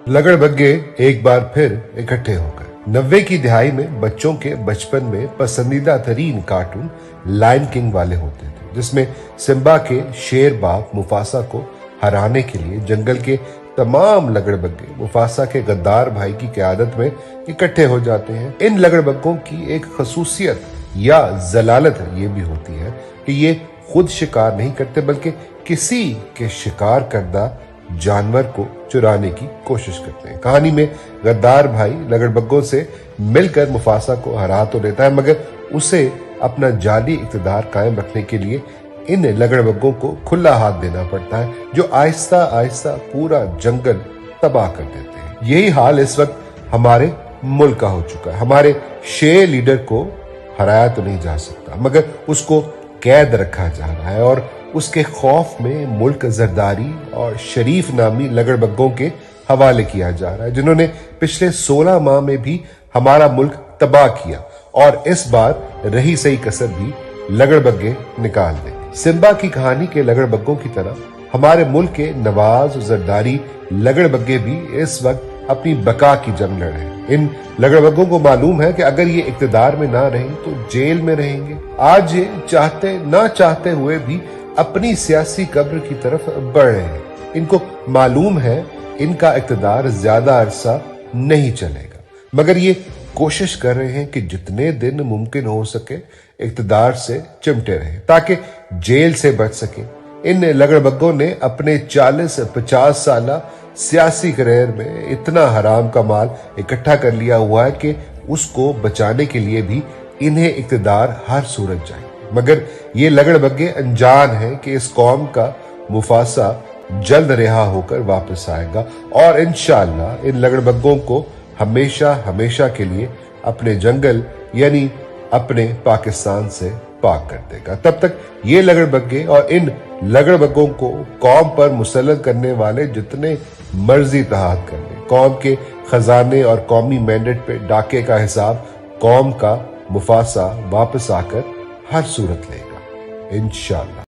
लगड़बग्गे एक बार फिर इकट्ठे हो गए। 90 की दिहाई में बच्चों के बचपन में पसंदीदा तरीन कार्टून लायन किंग वाले होते थे, जिसमें सिम्बा के शेर बाप मुफासा को हराने के लिए जंगल के तमाम लगड़बग्गे मुफासा के गद्दार भाई की क़यादत में इकट्ठे हो जाते हैं। इन लगड़बग्गों की एक खसूसियत या जलालत ये भी होती है कि ये खुद शिकार नहीं करते, बल्कि किसी के शिकार करदा जानवर को चुराने की कोशिश करते हैं। कहानी में गद्दार भाई लगड़बग्गों से मिलकर मुफासा को हरा तो लेता है, मगर उसे अपना जाली इक़्तिदार कायम रखने के लिए इन लगड़बग्गों को खुला हाथ देना पड़ता है, जो आहिस्ता आहिस्ता पूरा जंगल तबाह कर देते हैं। यही हाल इस वक्त हमारे मुल्क का हो चुका है। हमारे शेर लीडर को हराया तो नहीं जा सकता, मगर उसको कैद रखा जा रहा है और उसके खौफ में मुल्क जरदारी और शरीफ नामी लगड़बग्गों के हवाले किया जा रहा है, जिन्होंने पिछले 16 माह में भी हमारा मुल्क तबाह किया और इस बार रही सही कसर भी लगड़बग्गे निकाल देंगे। सिम्बा की कहानी के लगड़बग्गों की तरह हमारे मुल्क के नवाज जरदारी लगड़बग्गे भी इस वक्त अपनी बका की जंग लड़ रहे हैं। इन लगड़बग्गों को मालूम है कि अगर ये इक़्तिदार में ना रहें तो जेल में रहेंगे। आज ये चाहते ना चाहते हुए भी अपनी सियासी कब्र की तरफ बढ़ रहे हैं। इनको मालूम है इनका इक़्तिदार ज्यादा अरसा नहीं चलेगा, मगर ये कोशिश कर रहे हैं कि जितने दिन मुमकिन हो सके इक़्तिदार से चिमटे रहें ताकि जेल से बच सके। इन लगड़बग्गों ने अपने 40-50 साल सियासी करियर में इतना हराम का माल इकट्ठा कर लिया हुआ है कि उसको बचाने के लिए भी इन्हें इक़्तिदार हर सूरत चाहिए। मगर ये लगड़बग्गे अनजान हैं कि इस कौम का मुफासा जल्द रिहा होकर वापस आएगा और इंशाअल्लाह इन लगड़बग्गों को हमेशा हमेशा के लिए अपने जंगल यानी अपने पाकिस्तान से पाक कर देगा। तब तक ये लगड़बग्गे और इन लगड़बग्गों को कौम पर मुसल्लत करने वाले जितने मर्जी तहात कर ले, कौम के खजाने और कौमी मैंडेट पे डाके का हिसाब कौम का मुफासा वापस आकर हर सूरत लेगा इंशाअल्लाह।